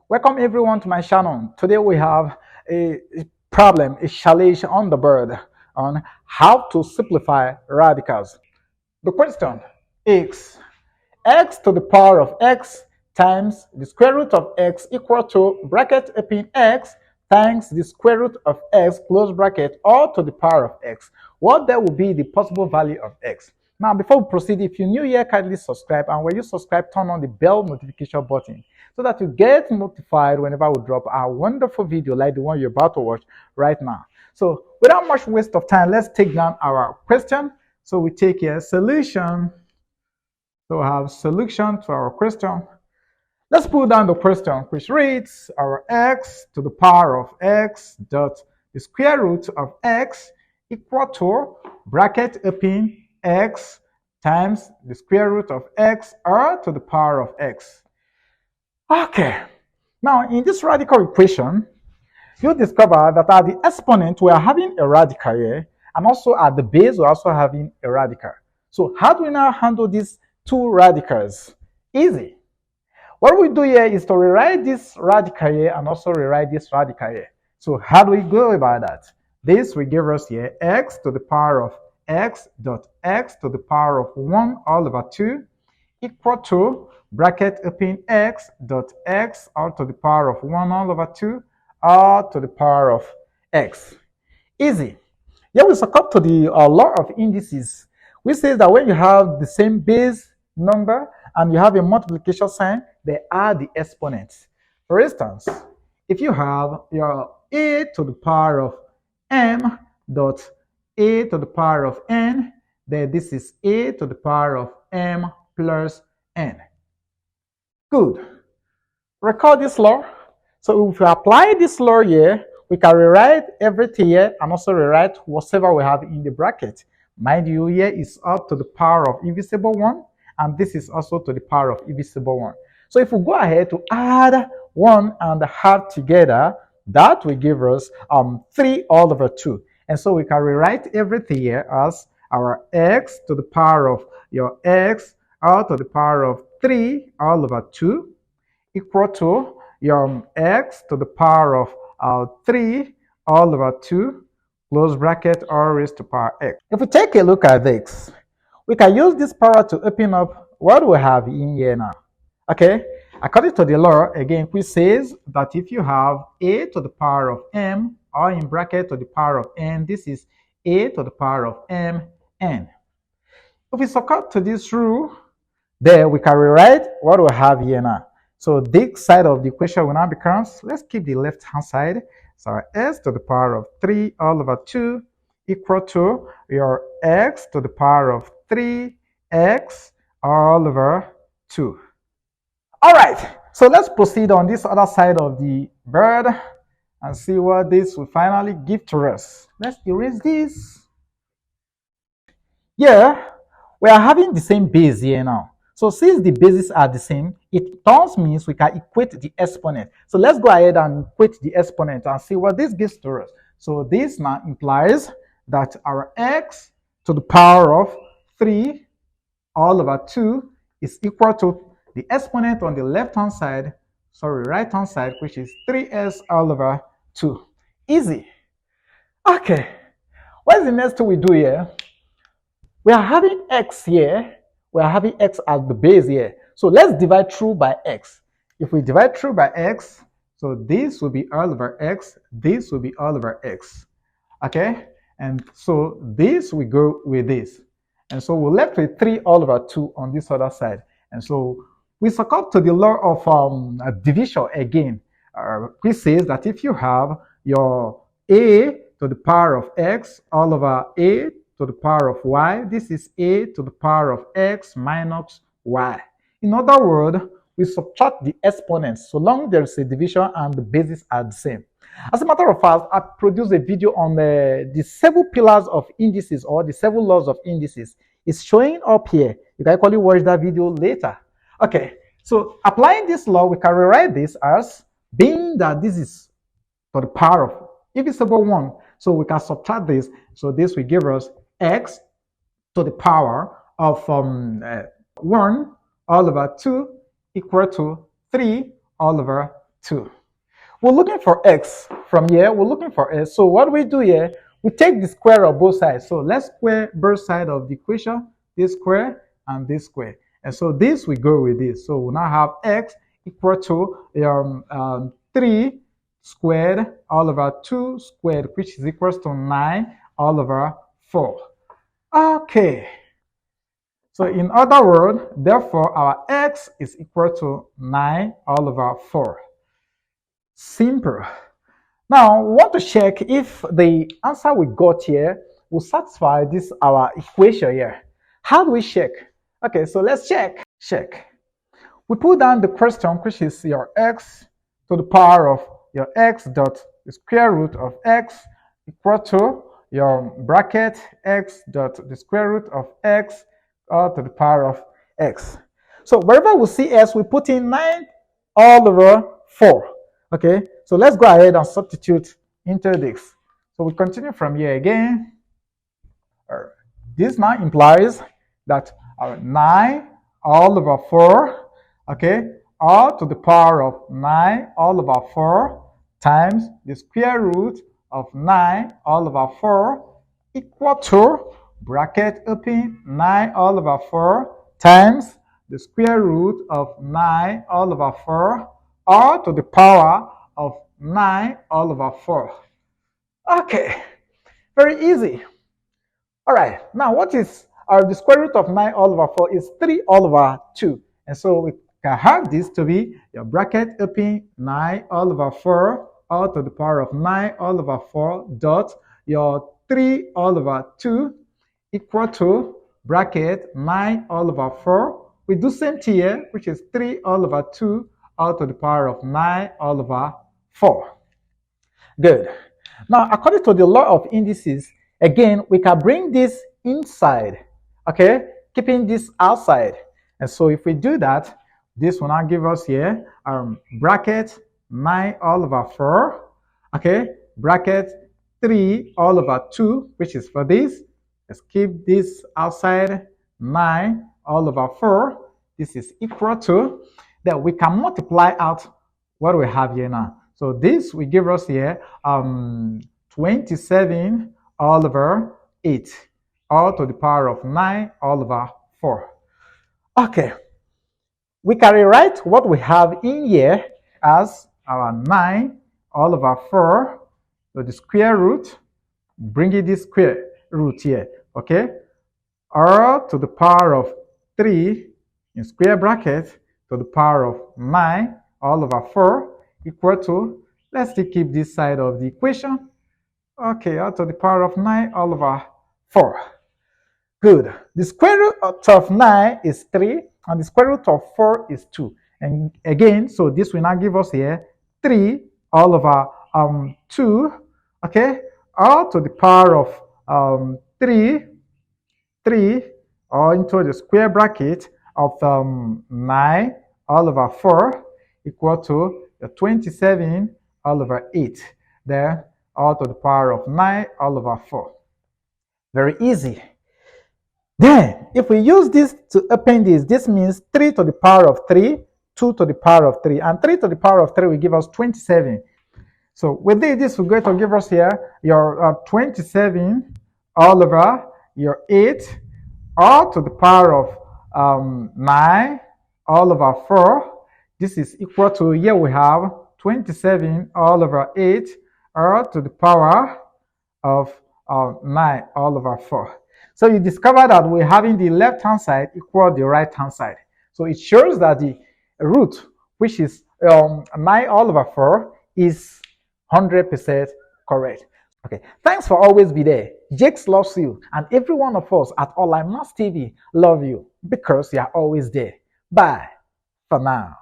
Welcome everyone to my channel. Today we have a a challenge on the board on how to simplify radicals. The question is x to the power of x times the square root of x equal to bracket open x times the square root of x close bracket all to the power of x. What that will be the possible value of x. Now, before we proceed, if you're new here, kindly subscribe, and when you subscribe, turn on the bell notification button so that you get notified whenever we drop a wonderful video like the one you're about to watch right now. So, without much waste of time, let's take down our question. So, we take a solution. So, we have solution to our question. Let's put down the question, which reads our x to the power of x dot the square root of x equal to bracket open x times the square root of x r to the power of x. Okay, now in this radical equation, you discover that at the exponent we are having a radical here, and also at the base we're also having a radical. So how do we now handle these two radicals? Easy. What we do here is to rewrite this radical here and also rewrite this radical here. So how do we go about that? This will give us here x to the power of x dot x to the power of 1 all over 2 equal to bracket open x dot x all to the power of 1 all over 2 all to the power of x. Easy. Here we succumb to the law of indices, which says that when you have the same base number and you have a multiplication sign, they are the exponents. For instance, if you have your a to the power of m dot a to the power of n, then this is a to the power of m plus n. Good. Recall this law. So if we apply this law here, we can rewrite everything here and also rewrite whatever we have in the bracket. Mind you, here is up to the power of invisible 1, and this is also to the power of invisible 1. So if we go ahead to add 1 and half together, that will give us 3 all over 2. And so we can rewrite everything here as our x to the power of your x all to the power of 3 all over 2 equal to your x to the power of 3 all over 2 close bracket all raised to power x. If we take a look at this, we can use this power to open up what we have in here now. Okay, according to the law, again, which says that if you have a to the power of m, or in bracket to the power of n, this is a to the power of m n. If we succumb to this rule, then we can rewrite what we have here now. So this side of the equation will now becomes, let's keep the left hand side. So s to the power of 3 all over 2 equal to your x to the power of 3x all over 2. All right, so let's proceed on this other side of the bird and see what this will finally give to us. Let's erase this. Yeah, we are having the same base here now. So since the bases are the same, it thus means we can equate the exponent. So let's go ahead and equate the exponent and see what this gives to us. So this now implies that our x to the power of 3 all over 2 is equal to the exponent on the left-hand side, right-hand side, which is 3s all over 2. Easy. Okay. What is the next thing we do here? We are having x here. We are having x at the base here. So let's divide through by x. If we divide through by x, so this will be all over x, this will be all over x. Okay? And so this will go with this. And so we're left with 3 all over 2 on this other side. And so we succumb to the law of division again, which says that if you have your a to the power of x all over a to the power of y, this is a to the power of x minus y. In other words, we subtract the exponents so long there is a division and the bases are the same. As a matter of fact, I produced a video on the 7 pillars of indices, or the 7 laws of indices. It's showing up here. You can actually watch that video later. Okay, so applying this law, we can rewrite this as being that this is to the power of invisible 1. So we can subtract this. So this will give us x to the power of 1 all over 2 equal to 3 all over 2. We're looking for x from here. We're looking for s. So what we do here, we take the square of both sides. So let's square both sides of the equation, this square and this square. And so this we go with this. So we now have x equal to 3 squared all over 2 squared, which is equals to 9 all over 4. Okay. So in other words, therefore, our x is equal to 9 all over 4. Simple. Now, we want to check if the answer we got here will satisfy this our equation here. How do we check? Okay, so let's check. Check. We put down the question, which is your x to the power of your x dot the square root of x equal to your bracket x dot the square root of x to the power of x. So wherever we see s, we put in 9 all over 4. Okay, so let's go ahead and substitute into this. So we continue from here again. This now implies that 9 all over 4, okay, all to the power of 9 all over 4 times the square root of 9 all over 4 equal to, bracket open, 9 all over 4 times the square root of 9 all over 4 all to the power of 9 all over 4. Okay, very easy. All right, now what is the square root of 9 all over 4 is 3 all over 2. And so we can have this to be your bracket open 9 all over 4 all to the power of 9 all over 4 dot your 3 all over 2 equal to bracket 9 all over 4. We do same thing here, which is 3 all over 2 all to the power of 9 all over 4. Good. Now, according to the law of indices, again, we can bring this inside, okay, keeping this outside. And so if we do that, this will now give us here bracket 9 all over 4, okay, bracket 3 all over 2, which is for this. Let's keep this outside, 9 all over 4. This is equal to, that we can multiply out what we have here now. So this will give us here 27 all over 8, all to the power of 9 all over 4. Okay, we can rewrite what we have in here as our 9 all over 4, so the square root, bringing this square root here, okay, all to the power of 3 in square bracket to the power of 9 all over 4 equal to, let's still keep this side of the equation, okay, all to the power of 9 all over 4. Good. The square root of 9 is 3 and the square root of 4 is 2. And again, so this will now give us here 3 all over 2, okay, all to the power of 3 all into the square bracket of 9 all over 4 equal to 27 all over 8. There, all to the power of 9 all over 4. Very easy. Then, if we use this to open this means 3 to the power of 3, 2 to the power of 3, and 3 to the power of 3 will give us 27. So with this, we're going to give us here your 27 all over your 8, all to the power of 9 all over 4. This is equal to, here we have 27 all over 8, all to the power of 9 all over 4. So you discover that we're having the left-hand side equal the right-hand side. So it shows that the root, which is 9 all over 4, is 100% correct. Okay, thanks for always be there. Jakes loves you, and every one of us at Online Mass TV love you because you are always there. Bye for now.